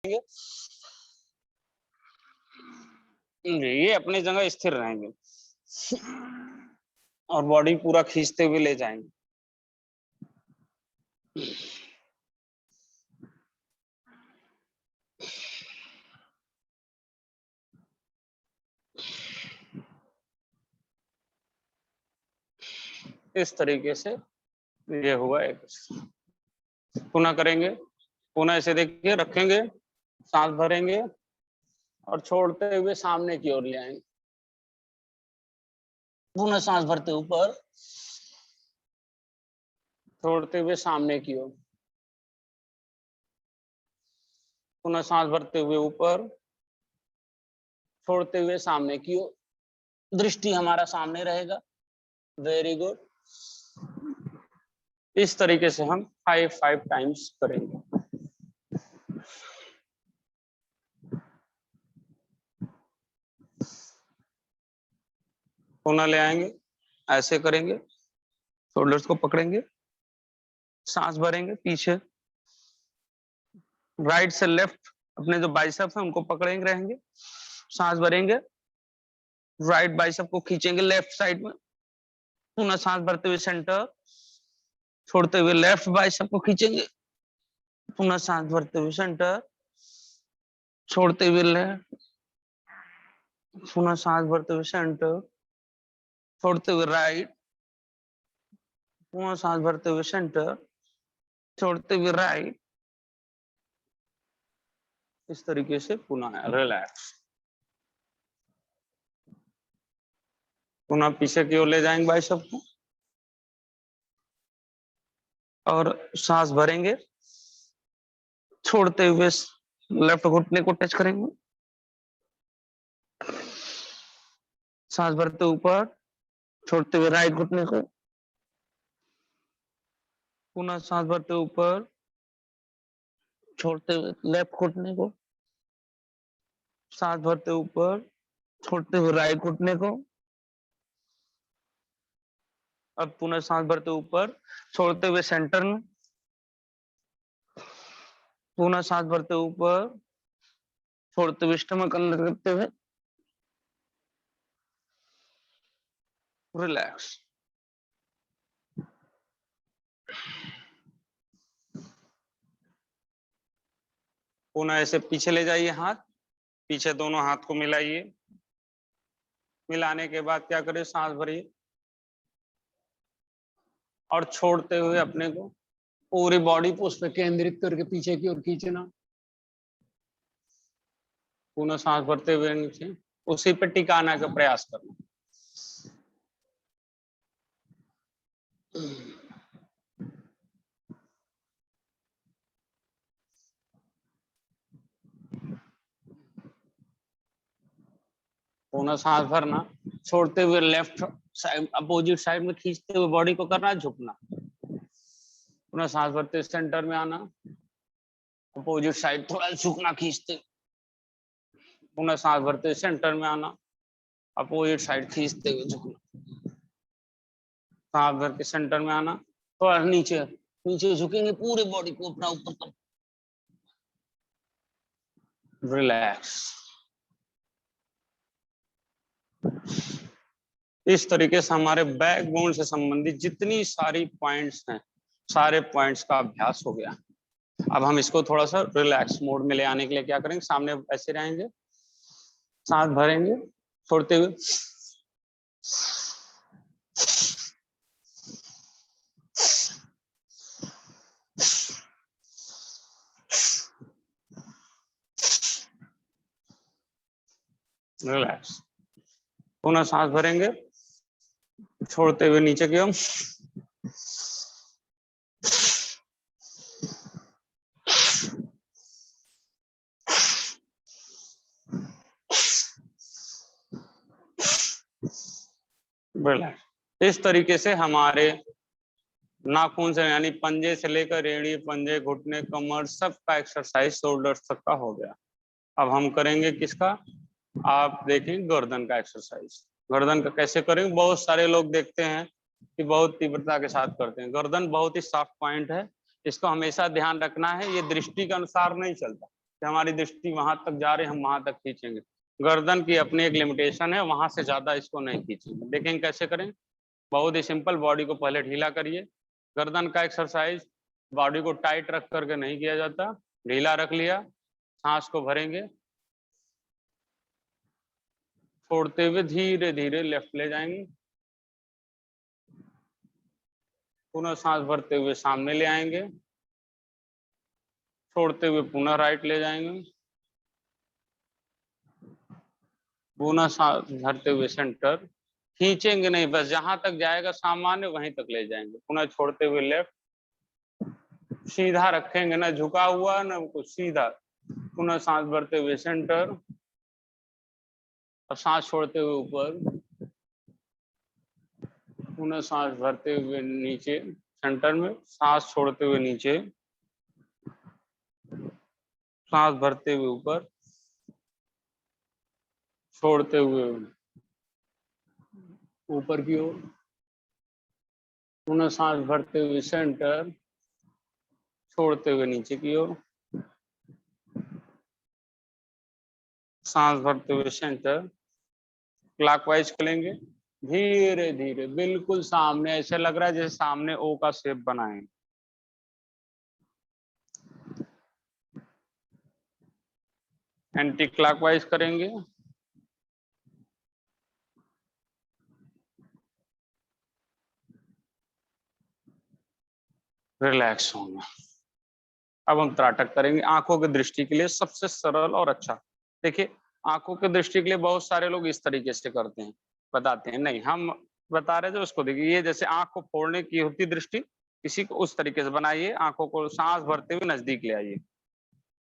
ये अपनी जगह स्थिर रहेंगे और बॉडी पूरा खींचते हुए ले जाएंगे। इस तरीके से ये हुआ एक। पुनः करेंगे, पुनः ऐसे देखिए, रखेंगे, सांस भरेंगे और छोड़ते हुए सामने की ओर ले आएंगे। पुनः सांस भरते ऊपर, छोड़ते हुए सामने की ओर। पुनः सांस भरते हुए ऊपर, छोड़ते हुए सामने की ओर। दृष्टि हमारा सामने रहेगा। Very good. इस तरीके से हम 5 टाइम्स करेंगे। पुनः ले आएंगे, ऐसे करेंगे, शोल्डर्स को पकड़ेंगे, सांस भरेंगे पीछे, राइट से लेफ्ट अपने जो बाइसेप्स हैं उनको पकड़ेंगे रहेंगे, सांस भरेंगे, राइट बाइसेप को खींचेंगे लेफ्ट साइड में, पुनः सांस भरते हुए सेंटर, छोड़ते हुए लेफ्ट बाइसेप को खींचेंगे, पुनः सांस भरते हुए सेंटर, छोड़ते हुए लेफ्ट, पुनः सांस भरते हुए सेंटर, छोड़ते हुए राइट, पुनः सांस भरते हुए सेंटर, छोड़ते हुए राइट। इस तरीके से पुनः रिलैक्स। पुनः पीछे की ओर ले जाएंगे बाइसेप को और सांस भरेंगे, छोड़ते हुए लेफ्ट घुटने को टच करेंगे, सांस भरते ऊपर, छोड़ते हुए राइट घुटने को, पुनः सांस भरते ऊपर, छोड़ते हुए लेफ्ट घुटने को, सांस भरते ऊपर, छोड़ते हुए राइट घुटने को, अब पुनः सांस भरते ऊपर, छोड़ते हुए सेंटर में, पुनः सांस भरते ऊपर, छोड़ते हुए स्टमक अंदर करते हुए रिलैक्स। पुनः ऐसे पीछे ले जाइए हाथ, पीछे दोनों हाथ को मिलाइए, मिलाने के बाद क्या करें, सांस भरिए और छोड़ते हुए अपने को पूरी बॉडी को उस पर केंद्रित करके पीछे की ओर खींचना। पुनः सांस भरते हुए नीचे, उसी पे टिकाना का प्रयास करना। पुनः सांस भरना, छोड़ते हुए लेफ्ट साइड अपोजिट साइड में खींचते हुए बॉडी को करना, झुकना। पुनः सांस भरते सेंटर में आना, अपोजिट साइड थोड़ा झुकना खींचते, पुनः सांस भरते सेंटर में आना, अपोजिट साइड खींचते हुए झुकना, सांस भर के सेंटर में आना, थोड़ा नीचे नीचे झुकेंगे, पूरे बॉडी को अपना ऊपर कर, रिलैक्स। इस तरीके से हमारे बैकबोन से संबंधित जितनी सारी पॉइंट्स हैं, सारे पॉइंट्स का अभ्यास हो गया। अब हम इसको थोड़ा सा रिलैक्स मोड में ले आने के लिए क्या करेंगे, सामने ऐसे रहेंगे, सांस भरेंगे, छोड़ते हुए रिलैक्स। पुनः सांस भरेंगे, छोड़ते हुए नीचे की ओर, रिलैक्स। इस तरीके से हमारे नाखून से यानी पंजे से लेकर रेडी, पंजे, घुटने, कमर, सबका एक्सरसाइज शोल्डर्स तक का हो गया। अब हम करेंगे किसका, आप देखें गर्दन का एक्सरसाइज। गर्दन का कैसे करेंगे, बहुत सारे लोग देखते हैं कि बहुत तीव्रता के साथ करते हैं। गर्दन बहुत ही सॉफ्ट पॉइंट है, इसको हमेशा ध्यान रखना है, ये दृष्टि के अनुसार नहीं चलता। कि हमारी दृष्टि वहां तक जा रही है, हम वहां तक खींचेंगे। गर्दन की अपनी एक लिमिटेशन है, वहां से ज्यादा इसको नहीं खींचेंगे। देखेंगे कैसे करें। बहुत ही सिंपल, बॉडी को पहले ढीला करिए। गर्दन का एक्सरसाइज बॉडी को टाइट रख करके नहीं किया जाता, ढीला रख लिया, सांस को भरेंगे, छोड़ते हुए धीरे धीरे लेफ्ट ले जाएंगे, पुनः सांस भरते हुए सामने ले आएंगे, छोड़ते हुए पुनः राइट ले जाएंगे, पुनः सांस भरते हुए सेंटर, खींचेंगे नहीं, बस जहां तक जाएगा सामान्य वहीं तक ले जाएंगे, पुनः छोड़ते हुए लेफ्ट, सीधा रखेंगे, ना झुका हुआ ना कुछ, सीधा, पुनः सांस भरते हुए सेंटर, और सांस छोड़ते हुए ऊपर, पुनः सांस भरते हुए नीचे सेंटर में, सांस छोड़ते हुए नीचे, सांस भरते हुए ऊपर, छोड़ते हुए ऊपर की ओर, पुनः सांस भरते हुए सेंटर, छोड़ते हुए नीचे की ओर, सांस भरते हुए सेंटर, क्लॉकवाइज करेंगे, धीरे धीरे बिल्कुल सामने, ऐसे लग रहा है जैसे सामने ओ का शेप बनाए। एंटी क्लॉकवाइज करेंगे, रिलैक्स होना। अब हम त्राटक करेंगे। आंखों की दृष्टि के लिए सबसे सरल और अच्छा, देखिए आंखों की दृष्टि के लिए बहुत सारे लोग इस तरीके से करते हैं, बताते हैं, नहीं हम बता रहे थे उसको। देखिए ये जैसे आंख को फोड़ने की होती दृष्टि, इसी को उस तरीके से बनाइए। आंखों को सांस भरते हुए नजदीक ले आइए,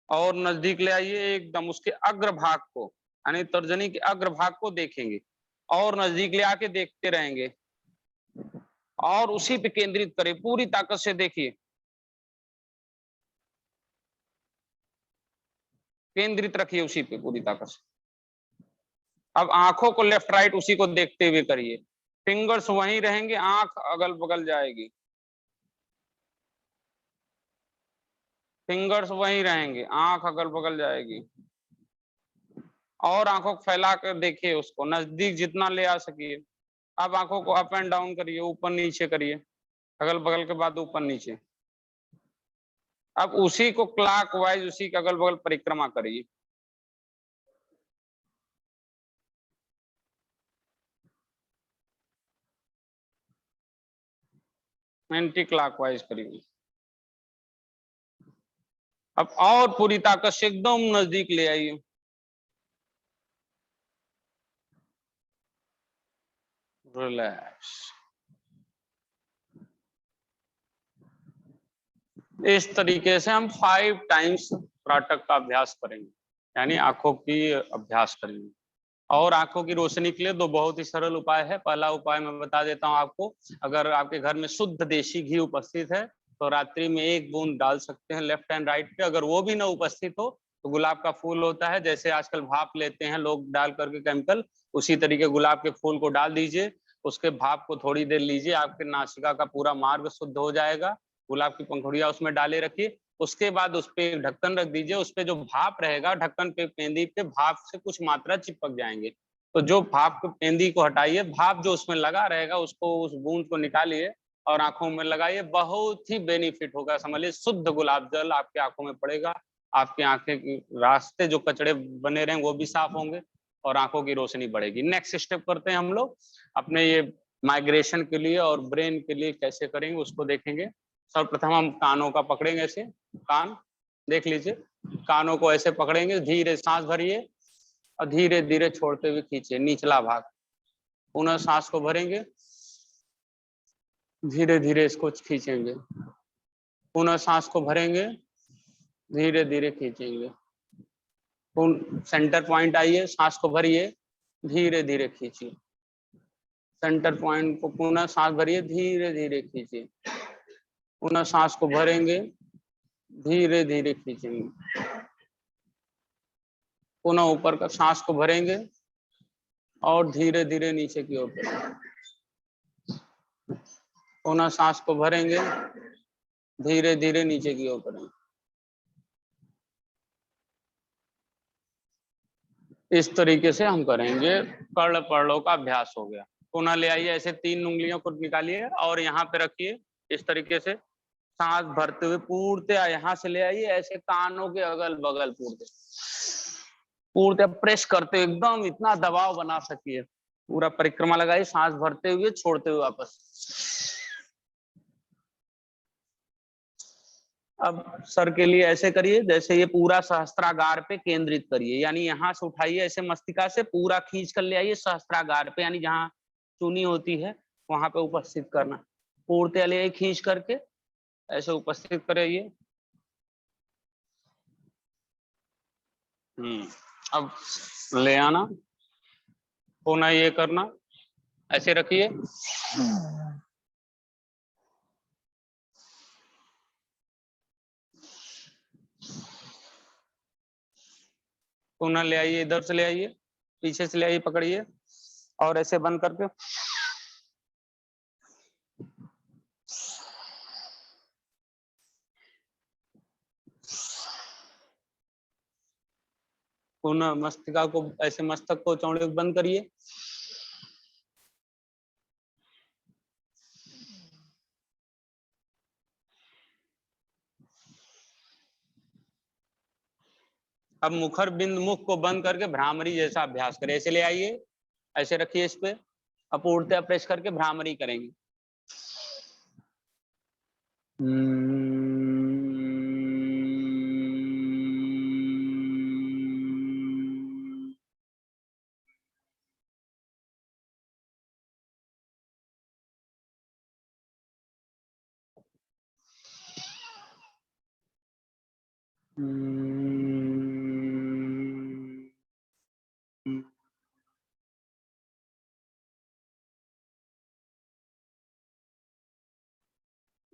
और नजदीक ले आइए एकदम, उसके अग्रभाग को यानी तर्जनी के अग्रभाग को देखेंगे, और नजदीक ले आके देखते रहेंगे, और उसी पे केंद्रित करें, पूरी ताकत से देखिए, केंद्रित रखिए उसी पे पूरी ताकत से। अब आंखों को लेफ्ट राइट उसी को देखते हुए करिए, फिंगर्स वहीं रहेंगे, आंख अगल बगल जाएगी, फिंगर्स वहीं रहेंगे, आंख अगल बगल जाएगी, और आंखों को फैला कर देखिए, उसको नजदीक जितना ले आ सकिए। अब आंखों को अप एंड डाउन करिए, ऊपर नीचे करिए, अगल बगल के बाद ऊपर नीचे। अब उसी को क्लॉकवाइज उसी के अगल बगल परिक्रमा करिए, एंटी क्लॉकवाइज करिए। अब और पूरी ताकत से एकदम नजदीक ले आइए, रिलैक्स। इस तरीके से हम 5 टाइम्स त्राटक का अभ्यास करेंगे, यानी आंखों की अभ्यास करेंगे। और आंखों की रोशनी के लिए दो बहुत ही सरल उपाय है। पहला उपाय मैं बता देता हूं आपको, अगर आपके घर में शुद्ध देशी घी उपस्थित है तो रात्रि में 1 बूंद डाल सकते हैं लेफ्ट एंड राइट पे। अगर वो भी ना उपस्थित हो तो गुलाब का फूल होता है, जैसे आजकल भाप लेते हैं लोग डाल करके केमिकल, उसी तरीके गुलाब के फूल को डाल दीजिए, उसके भाप को थोड़ी देर लीजिए, आपके नासिका का पूरा मार्ग शुद्ध हो जाएगा। गुलाब की पंखुड़ियां उसमें डाले रखिए, उसके बाद उस पर ढक्कन रख दीजिए, उस पर जो भाप रहेगा ढक्कन पे पेंदी पे भाप से कुछ मात्रा चिपक जाएंगे, तो जो भाप को पेंदी को हटाइए, भाप जो उसमें लगा रहेगा उसको उस बूंद को निकालिए और आंखों में लगाइए, बहुत ही बेनिफिट होगा। समझिए शुद्ध गुलाब जल आपकी आंखों में पड़ेगा, आपकी आंखें की रास्ते जो कचड़े बने रहे वो भी साफ होंगे और आंखों की रोशनी बढ़ेगी। नेक्स्ट स्टेप करते हैं हम लोग अपने ये माइग्रेशन के लिए और ब्रेन के लिए कैसे करेंगे उसको देखेंगे। सर्वप्रथम हम कानों का पकड़ेंगे, ऐसे कान देख लीजिए, कानों को ऐसे पकड़ेंगे, धीरे सांस भरिए और धीरे धीरे छोड़ते हुए खींचिए निचला भाग, पुनः सांस को भरेंगे, धीरे धीरे इसको खींचेंगे, पुनः सांस को भरेंगे, धीरे धीरे खींचेंगे, सेंटर पॉइंट आइए, सांस को भरिए, धीरे धीरे खींचिए, सेंटर पॉइंट को पुनः सांस भरिए, धीरे धीरे खींचिए, पुनः सांस को भरेंगे, धीरे धीरे खींचेंगे, पुनः ऊपर का सांस को भरेंगे और धीरे धीरे नीचे की ओर करेंगे, पुनः सांस को भरेंगे, धीरे धीरे नीचे की ओर करेंगे, इस तरीके से हम करेंगे। कर्ण पर्णों का अभ्यास हो गया। पुनः ले आइए, ऐसे 3 उंगलियों को निकालिए और यहाँ पे रखिए इस तरीके से। सांस भरते हुए पूर्णतः यहाँ से ले आइए, ऐसे कानों के अगल बगल पूर्णतः प्रेस करते एकदम इतना दबाव बना सकिए। पूरा परिक्रमा लगाइए, सांस भरते हुए छोड़ते हुए वापस। अब सर के लिए ऐसे करिए जैसे ये पूरा सहस्त्रागार पे केंद्रित करिए, यानी यहाँ से उठाइए ऐसे मस्तिका से पूरा खींच कर ले आइए सहस्त्रागार पे, यानी जहाँ चुनी होती है वहां पे उपस्थित करना। पूर्णतः ले खींच करके ऐसे उपस्थित करिए। अब ले आना, पुनः ये करना, ऐसे रखिए। पुनः ले आइए, इधर से ले आइए, पीछे से ले आइए, पकड़िए और ऐसे बंद करके पुनः मस्तिका को ऐसे मस्तक को चौड़े बंद करिए। अब मुखर बिंद मुख को बंद करके भ्रामरी जैसा अभ्यास करें। ऐसे ले आइए, ऐसे रखिए इस पे, अब पूर्णतः प्रेस करके भ्रामरी करेंगे।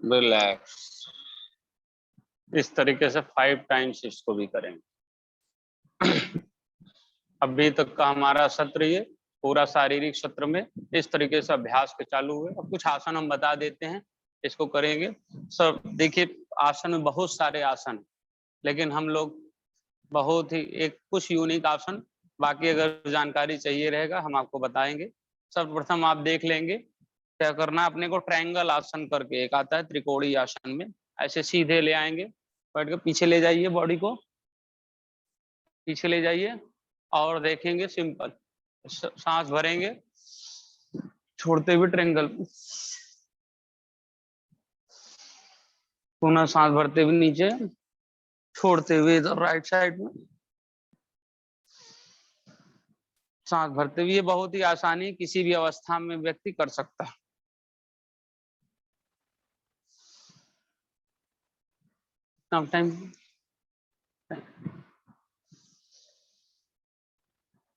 रिलैक्स। इस तरीके से 5 टाइम्स इसको भी करेंगे। अभी तक का हमारा सत्र ये पूरा शारीरिक सत्र में इस तरीके से अभ्यास के चालू हुए। अब कुछ आसन हम बता देते हैं, इसको करेंगे सब। देखिए आसन में बहुत सारे आसन, लेकिन हम लोग बहुत ही एक कुछ यूनिक आसन, बाकी अगर जानकारी चाहिए रहेगा हम आपको बताएंगे। सर्वप्रथम आप देख लेंगे क्या करना। अपने को ट्रायंगल आसन करके एक आता है, त्रिकोणीय आसन में ऐसे सीधे ले आएंगे, बैठ के पीछे ले जाइए, बॉडी को पीछे ले जाइए और देखेंगे सिंपल सांस भरेंगे छोड़ते हुए ट्रायंगल, पुनः सांस भरते हुए नीचे, छोड़ते हुए इधर राइट साइड में सांस भरते हुए। बहुत ही आसानी किसी भी अवस्था में व्यक्ति कर सकता है। टाइम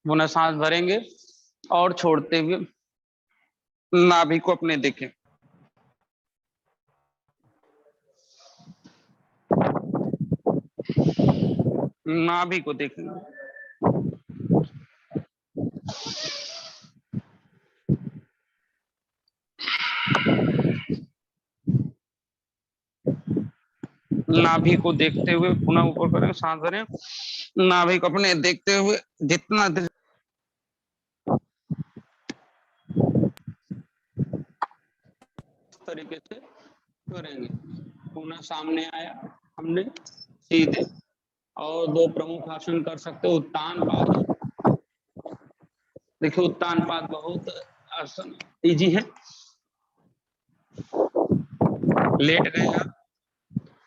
पुनः सांस भरेंगे और छोड़ते हुए नाभि को अपने देखें। नाभि को देखेंगे, नाभि को देखते हुए पुनः ऊपर करें, सांस भरें, नाभि को अपने देखते हुए जितना तरीके से करेंगे। पुनः सामने आया हमने सीधे, और 2 प्रमुख आसन कर सकते हो। उत्तान पाद, देखिए उत्तान पाद बहुत आसन इजी है। लेट गए आप,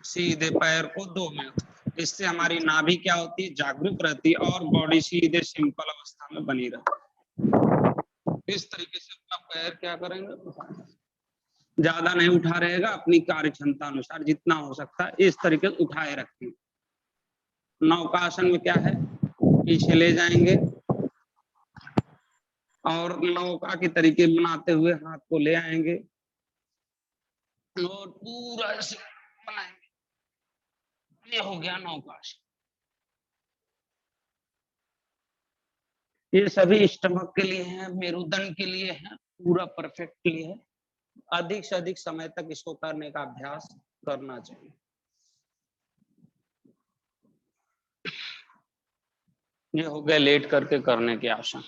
सीधे पैर को 2 में, इससे हमारी नाभि क्या होती है, जागरूक रहती है और बॉडी सीधे सिंपल अवस्था में बनी रहती। इस तरीके से अपना पैर क्या करेंगे, ज्यादा नहीं उठा रहेगा, अपनी कार्य क्षमता अनुसार जितना हो सकता है इस तरीके से उठाए रखें। नौकासन में क्या है, पीछे ले जाएंगे और नौका के तरीके बनाते हुए हाथ को ले आएंगे और पूरा ऐसे बनाएंगे। ये हो गया नौकासन। ये सभी स्टमक के लिए है, मेरुदंड के लिए है, पूरा परफेक्ट के लिए है। अधिक से अधिक समय तक इसको करने का अभ्यास करना चाहिए। ये हो गया लेट करके करने के आसन।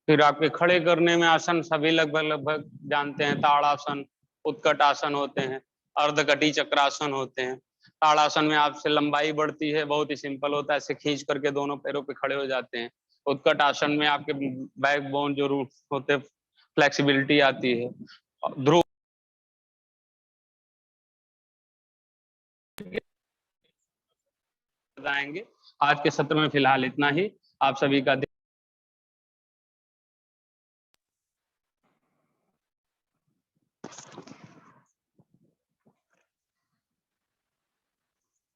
फिर आपके खड़े करने में आसन सभी लगभग लगभग जानते हैं। ताड़ासन, उत्कट आसन होते हैं, अर्धकटी चक्रासन होते हैं। ताड़ासन में आपसे लंबाई बढ़ती है, बहुत ही सिंपल होता है, ऐसे खींच करके दोनों पैरों पे खड़े हो जाते हैं। उत्कट आसन में आपके बैक बोन जो रूट होते, फ्लेक्सिबिलिटी आती है। ध्रुव बताएंगे। आज के सत्र में फिलहाल इतना ही। आप सभी का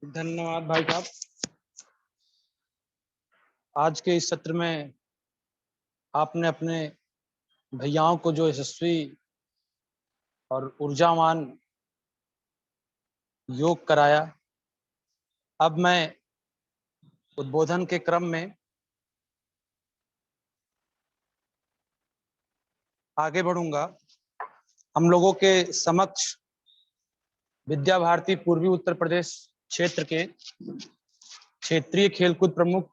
धन्यवाद भाई साहब। आज के इस सत्र में आपने अपने भैयाओं को जो यशस्वी और ऊर्जावान योग कराया। अब मैं उद्बोधन के क्रम में आगे बढ़ूंगा। हम लोगों के समक्ष विद्या भारती पूर्वी उत्तर प्रदेश क्षेत्र के क्षेत्रीय खेलकूद प्रमुख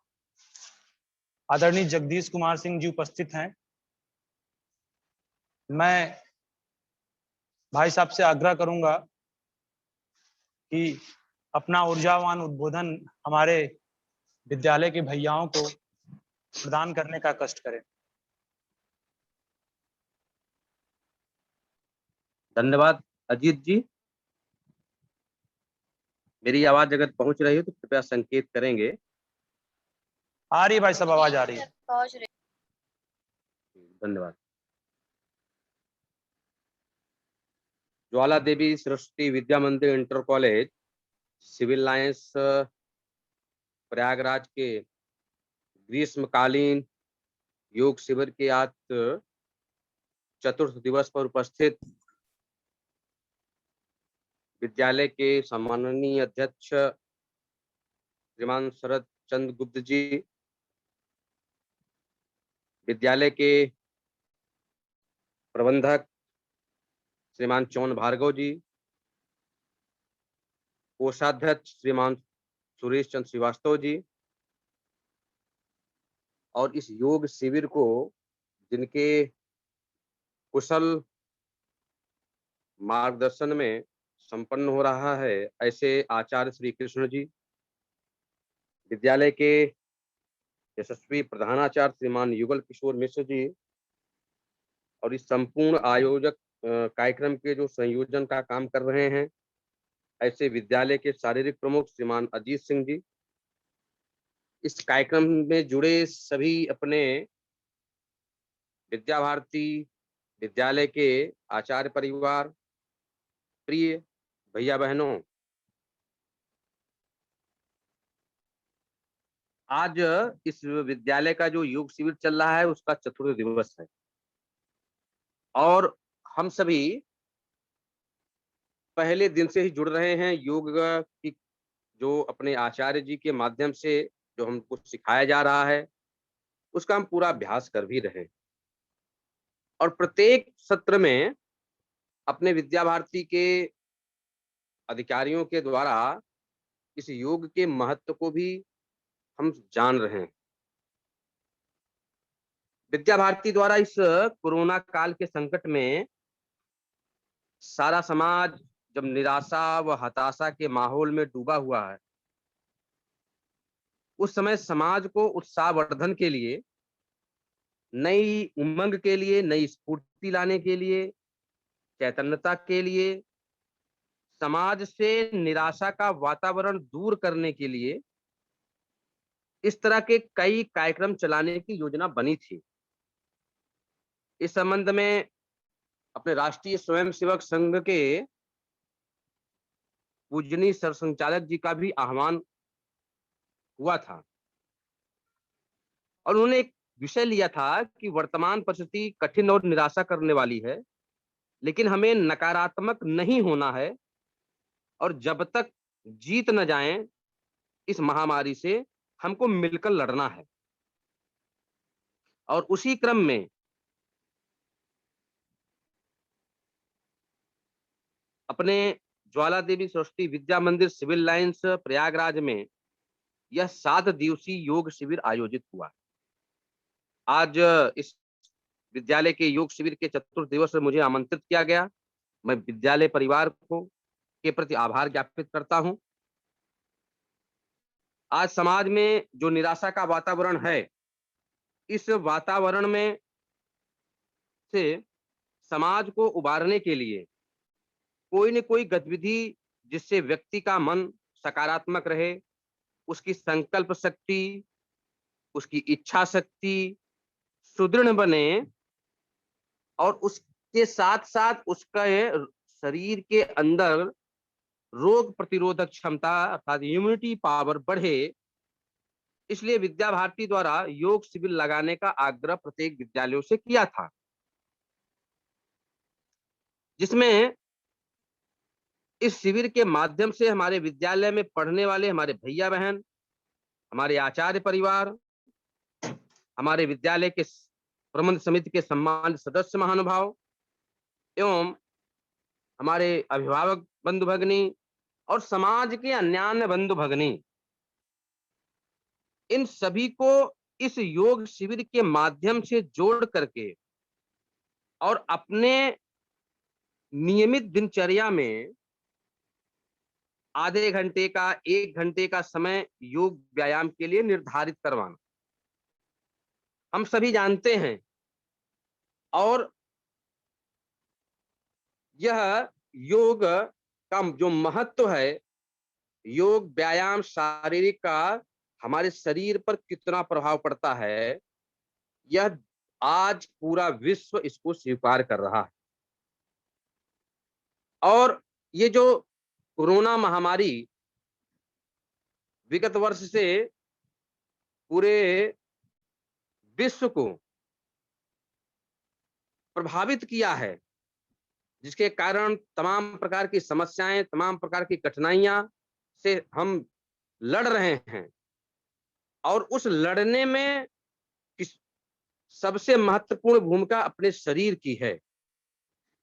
आदरणीय जगदीश कुमार सिंह जी उपस्थित हैं। मैं भाई साहब से आग्रह करूंगा कि अपना ऊर्जावान उद्बोधन हमारे विद्यालय के भैयाओं को प्रदान करने का कष्ट करें। धन्यवाद अजीत जी। मेरी आवाज अगर पहुंच रही है तो कृपया संकेत करेंगे। आ रही है भाई साहब, आवाज आ रही है। धन्यवाद। Jwala Devi Saraswati Vidya Mandir inter college Civil Lines Prayagraj के ग्रीष्मकालीन योग शिविर के आज चतुर्थ दिवस पर उपस्थित विद्यालय के सम्माननीय अध्यक्ष श्रीमान शरद चंद्र गुप्त जी, विद्यालय के प्रबंधक श्रीमान चौन भार्गव जी, कोषाध्यक्ष श्रीमान सुरेश चंद्र श्रीवास्तव जी, और इस योग शिविर को जिनके कुशल मार्गदर्शन में संपन्न हो रहा है, ऐसे आचार्य श्री कृष्ण जी, विद्यालय के यशस्वी प्रधानाचार्य श्रीमान युगल किशोर मिश्र जी, और इस संपूर्ण आयोजक कार्यक्रम के जो संयोजन का काम कर रहे हैं, ऐसे विद्यालय के शारीरिक प्रमुख श्रीमान अजीत सिंह जी, इस कार्यक्रम में जुड़े सभी अपने विद्या भारती विद्यालय के आचार्य परिवार, प्रिय भैया बहनों, आज इस विद्यालय का जो योग शिविर चल रहा है उसका चतुर्थ दिवस है और हम सभी पहले दिन से ही जुड़ रहे हैं। योग की जो अपने आचार्य जी के माध्यम से जो हमको सिखाया जा रहा है उसका हम पूरा अभ्यास कर भी रहे हैं और प्रत्येक सत्र में अपने विद्या भारती के अधिकारियों के द्वारा इस योग के महत्व को भी हम जान रहे हैं। विद्या भारती द्वारा इस कोरोना काल के संकट में सारा समाज जब निराशा व हताशा के माहौल में डूबा हुआ है, उस समय समाज को उत्साहवर्धन के लिए, नई उमंग के लिए, नई स्फूर्ति लाने के लिए, चैतन्यता के लिए, समाज से निराशा का वातावरण दूर करने के लिए इस तरह के कई कार्यक्रम चलाने की योजना बनी थी। इस संबंध में अपने राष्ट्रीय स्वयंसेवक संघ के पूजनीय सरसंघचालक जी का भी आह्वान हुआ था और उन्होंने एक विषय लिया था कि वर्तमान परिस्थिति कठिन और निराशा करने वाली है, लेकिन हमें नकारात्मक नहीं होना है और जब तक जीत न जाए इस महामारी से हमको मिलकर लड़ना है। और उसी क्रम में अपने ज्वाला देवी सरस्वती विद्या मंदिर सिविल लाइंस प्रयागराज में यह 7 दिवसीय योग शिविर आयोजित हुआ। आज इस विद्यालय के योग शिविर के चतुर्थ दिवस में मुझे आमंत्रित किया गया। मैं विद्यालय परिवार को के प्रति आभार ज्ञापित करता हूँ। आज समाज में जो निराशा का वातावरण है, इस वातावरण में से समाज को उबारने के लिए कोई न कोई गतिविधि जिससे व्यक्ति का मन सकारात्मक रहे, उसकी संकल्प शक्ति, उसकी इच्छा शक्ति सुदृढ़ बने और उसके साथ-साथ उसका ये शरीर के अंदर रोग प्रतिरोधक क्षमता अर्थात इम्यूनिटी पावर बढ़े, इसलिए विद्या भारती द्वारा योग शिविर लगाने का आग्रह प्रत्येक विद्यालयों से किया था। जिसमें इस शिविर के माध्यम से हमारे विद्यालय में पढ़ने वाले हमारे भैया-बहन, हमारे आचार्य परिवार, हमारे विद्यालय के प्रबंध समिति के सम्मानित सदस्य महानुभाव एवं हमारे अभिभावक बंधु भगिनी और समाज के अन्यान्य बंधु भगिनी, इन सभी को इस योग शिविर के माध्यम से जोड़ करके और अपने नियमित दिनचर्या में आधे घंटे का 1 घंटे का समय योग व्यायाम के लिए निर्धारित करवाना। हम सभी जानते हैं और यह योग का जो महत्व है, योग व्यायाम शारीरिक का हमारे शरीर पर कितना प्रभाव पड़ता है, यह आज पूरा विश्व इसको स्वीकार कर रहा है। और ये जो कोरोना महामारी विगत वर्ष से पूरे विश्व को प्रभावित किया है, जिसके कारण तमाम प्रकार की समस्याएं, तमाम प्रकार की कठिनाइयां से हम लड़ रहे हैं और उस लड़ने में किस सबसे महत्वपूर्ण भूमिका अपने शरीर की है।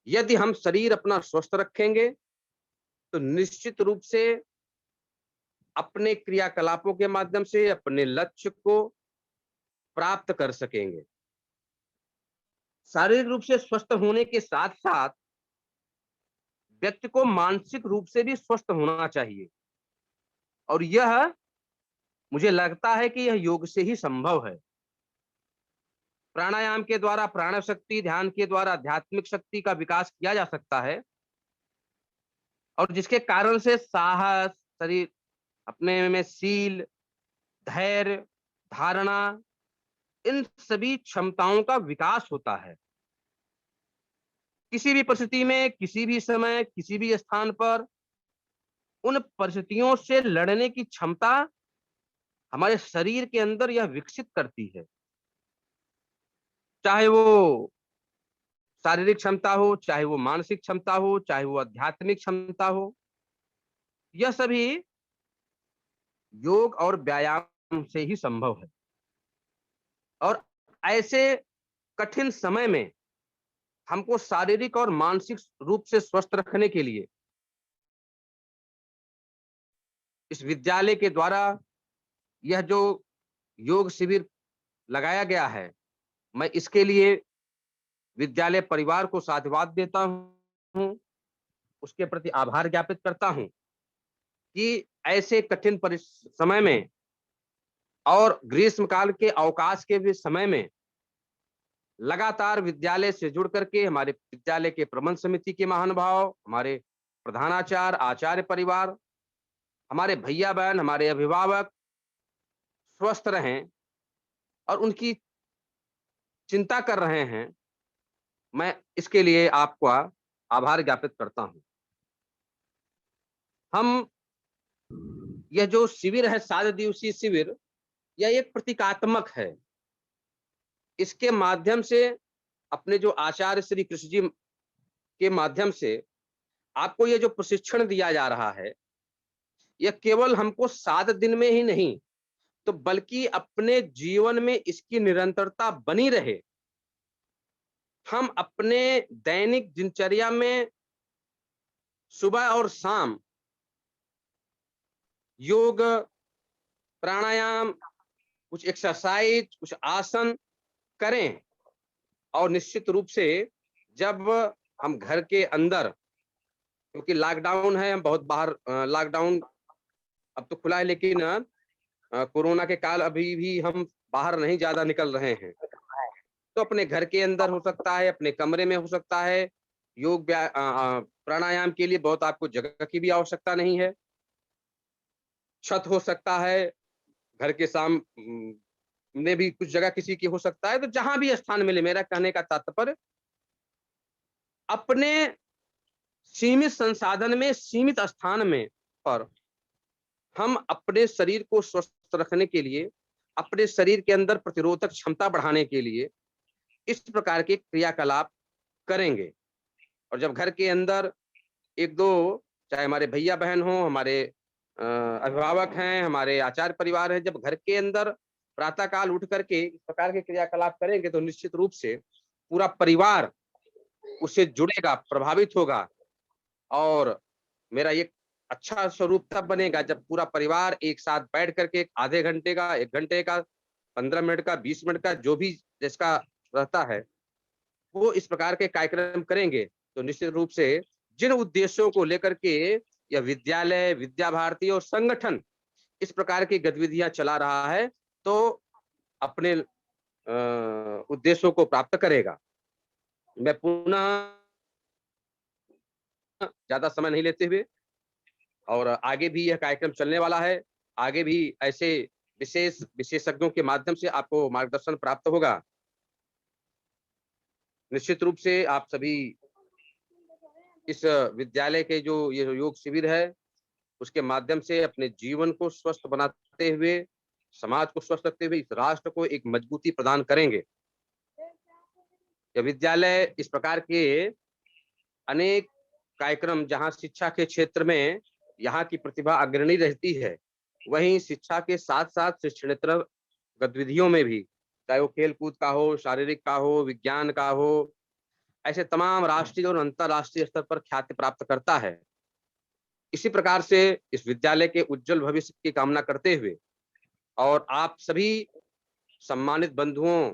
यदि हम शरीर अपना स्वस्थ रखेंगे, तो निश्चित रूप से अपने क्रियाकलापों के माध्यम से अपने लक्ष्य को प्राप्त कर सकेंगे। शारीरिक रूप से स्वस्थ होने के साथ-साथ व्यक्ति को मानसिक रूप से भी स्वस्थ होना चाहिए और यह मुझे लगता है कि यह योग से ही संभव है। प्राणायाम के द्वारा प्राण शक्ति, ध्यान के द्वारा आध्यात्मिक शक्ति का विकास किया जा सकता है और जिसके कारण से साहस, शरीर अपने में शील, धैर्य, धारणा, इन सभी क्षमताओं का विकास होता है। किसी भी परिस्थिति में, किसी भी समय, किसी भी स्थान पर उन परिस्थितियों से लड़ने की क्षमता हमारे शरीर के अंदर यह विकसित करती है। चाहे वो शारीरिक क्षमता हो, चाहे वो मानसिक क्षमता हो, चाहे वो आध्यात्मिक क्षमता हो, यह सभी योग और व्यायाम से ही संभव है। और ऐसे कठिन समय में हमको शारीरिक और मानसिक रूप से स्वस्थ रखने के लिए इस विद्यालय के द्वारा यह जो योग शिविर लगाया गया है, मैं इसके लिए विद्यालय परिवार को साधुवाद देता हूँ, उसके प्रति आभार ज्ञापित करता हूँ कि ऐसे कठिन समय में और ग्रीष्मकाल के अवकाश के भी समय में लगातार विद्यालय से जुड़ करके हमारे विद्यालय के प्रबंध समिति के महानुभाव, हमारे प्रधानाचार्य, आचार्य परिवार, हमारे भैया बहन, हमारे अभिभावक स्वस्थ रहें और उनकी चिंता कर रहे हैं, मैं इसके लिए आपका आभार ज्ञापित करता हूं। हम यह जो शिविर है 7 दिवसीय शिविर, यह एक प्रतीकात्मक है। इसके माध्यम से अपने जो आचार्य श्री कृष्ण जी के माध्यम से आपको ये जो प्रशिक्षण दिया जा रहा है, यह केवल हमको 7 दिन में ही नहीं, तो बल्कि अपने जीवन में इसकी निरंतरता बनी रहे। हम अपने दैनिक दिनचर्या में सुबह और शाम योग प्राणायाम, कुछ एक्सरसाइज, कुछ आसन करें। और निश्चित रूप से जब हम घर के अंदर, क्योंकि लॉकडाउन है, हम बहुत बाहर लॉकडाउन अब तो खुला है, लेकिन कोरोना के काल अभी भी हम बाहर नहीं ज़्यादा निकल रहे हैं। तो अपने घर के अंदर हो सकता है, अपने कमरे में हो सकता है। प्राणायाम के लिए बहुत आपको जगह की भी आवश्यकता नहीं है। छत हो सकता है, घर के में भी कुछ जगह किसी की हो सकता है, तो जहाँ भी स्थान मिले, मेरा कहने का तात्पर्य अपने सीमित संसाधन में, सीमित स्थान में पर हम अपने शरीर को स्वस्थ रखने के लिए, अपने शरीर के अंदर प्रतिरोधक क्षमता बढ़ाने के लिए इस प्रकार के क्रियाकलाप करेंगे। और जब घर के अंदर 1-2, चाहे हमारे भैया-बहन हों, हमारे अभिभावक हैं, हमारे आचार्य परिवार हैं, जब घर के अंदर प्रातः काल उठ करके इस प्रकार के क्रियाकलाप करेंगे, तो निश्चित रूप से पूरा परिवार उससे जुड़ेगा, प्रभावित होगा। और मेरा ये अच्छा स्वरूप तब बनेगा जब पूरा परिवार एक साथ बैठ करके आधे घंटे का, 1 घंटे का, 15 मिनट का, 20 मिनट का, जो भी जिसका रहता है, वो इस प्रकार के कार्यक्रम करेंगे। तो निश्चित रूप से जिन उद्देश्यों को लेकर के यह विद्यालय, विद्या भारती और संगठन इस प्रकार की गतिविधियां चला रहा है, तो अपने उद्देश्यों को प्राप्त करेगा। मैं पुनः ज्यादा समय नहीं लेते हुए, और आगे भी यह कार्यक्रम चलने वाला है। आगे भी ऐसे विशेषज्ञों के माध्यम से आपको मार्गदर्शन प्राप्त होगा। निश्चित रूप से आप सभी इस विद्यालय के जो ये योग शिविर है, उसके माध्यम से अपने जीवन को स्वस्थ बनाते हुए, समाज को स्वस्थ रखते हुए, इस राष्ट्र को एक मजबूती प्रदान करेंगे। यह विद्यालय इस प्रकार के अनेक कार्यक्रम, जहाँ शिक्षा के क्षेत्र में यहाँ की प्रतिभा अग्रणी रहती है, वहीं शिक्षा के साथ-साथ शिक्षणेतर गतिविधियों में भी, चाहे वो खेल-कूद का हो, शारीरिक का हो, विज्ञान का हो, ऐसे तमाम राष्ट्रीय और अंतर्राष्ट्रीय स्तर पर ख्याति प्राप्त करता है। इसी प्रकार से इस विद्यालय के उज्जवल भविष्य की कामना करते हुए और आप सभी सम्मानित बंधुओं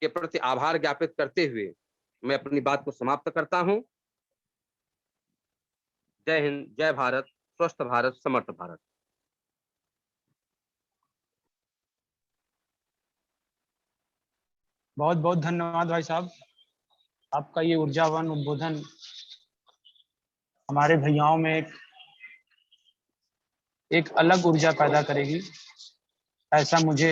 के प्रति आभार ज्ञापित करते हुए मैं अपनी बात को समाप्त करता हूँ। जय हिंद, जय भारत, स्वस्थ भारत, समर्थ भारत। बहुत बहुत धन्यवाद भाई साहब। आपका ये ऊर्जावान उद्बोधन हमारे भैयाओं में एक अलग ऊर्जा पैदा करेगी, ऐसा मुझे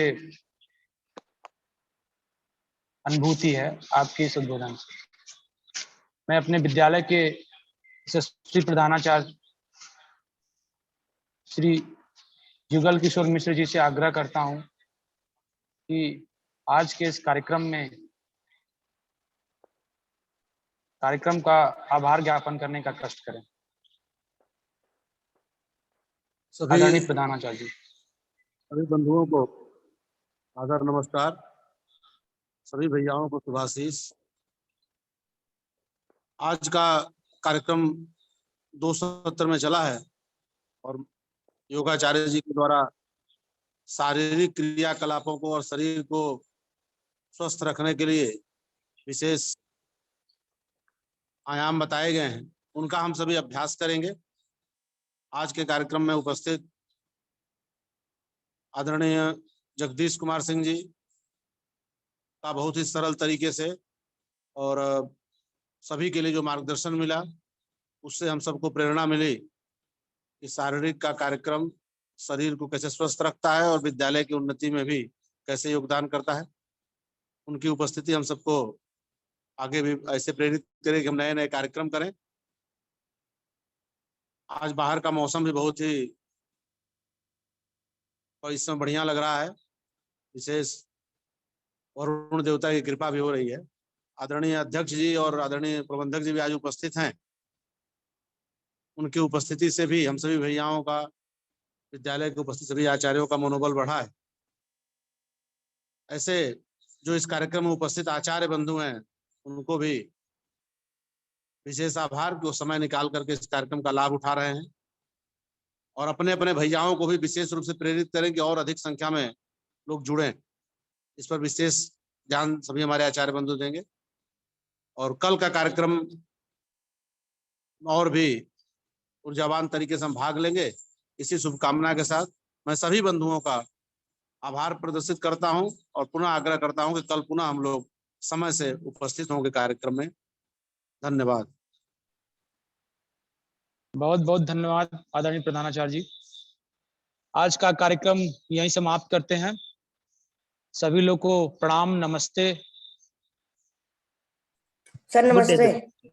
अनुभूति है आपके इस उद्बोधन से। मैं अपने विद्यालय के यशस्वी प्रधानाचार्य श्री युगल किशोर मिश्र जी से आग्रह करता हूं कि आज के इस कार्यक्रम का आभार ज्ञापन करने का कष्ट करें। आदरणीय प्रधानाचार्य जी। सभी बंधुओं को आदर नमस्कार, सभी भैयाओं को शुभाशीष। आज का कार्यक्रम 2 सत्र में चला है और योगाचार्य जी के द्वारा शारीरिक क्रियाकलापों को और शरीर को स्वस्थ रखने के लिए विशेष आयाम बताए गए हैं, उनका हम सभी अभ्यास करेंगे। आज के कार्यक्रम में उपस्थित आदरणीय जगदीश कुमार सिंह जी का बहुत ही सरल तरीके से और सभी के लिए जो मार्गदर्शन मिला, उससे हम सबको प्रेरणा मिली कि शारीरिक का कार्यक्रम शरीर को कैसे स्वस्थ रखता है और विद्यालय की उन्नति में भी कैसे योगदान करता है। उनकी उपस्थिति हम सबको आगे भी ऐसे प्रेरित करे कि हम नए नए कार्यक्रम करें। आज बाहर का मौसम भी बहुत ही इस समय बढ़िया लग रहा है, विशेष वरुण देवता की कृपा भी हो रही है। आदरणीय अध्यक्ष जी और आदरणीय प्रबंधक जी भी आज उपस्थित हैं। उनकी उपस्थिति से भी हम सभी भैयाओं का, विद्यालय के उपस्थित सभी आचार्यों का मनोबल बढ़ा है। ऐसे जो इस कार्यक्रम में उपस्थित आचार्य बंधु हैं, उनको भी विशेष आभार कि वो समय निकाल करके इस कार्यक्रम का लाभ उठा रहे हैं। और अपने अपने भैयाओं को भी विशेष रूप से प्रेरित करें कि और अधिक संख्या में लोग जुड़ें। इस पर विशेष ध्यान सभी हमारे आचार्य बंधु देंगे। और कल का कार्यक्रम और भी ऊर्जावान तरीके से हम भाग लेंगे। इसी शुभकामना के साथ मैं सभी बंधुओं का आभार प्रदर्शित करता हूं और पुनः आग्रह करता हूं कि कल पुनः हम लोग समय से उपस्थित होंगे कार्यक्रम में। धन्यवाद। बहुत बहुत धन्यवाद आदरणीय प्रधानाचार्य जी। आज का कार्यक्रम यहीं समाप्त करते हैं। सभी लोग को प्रणाम, नमस्ते। सर Good day, नमस्ते।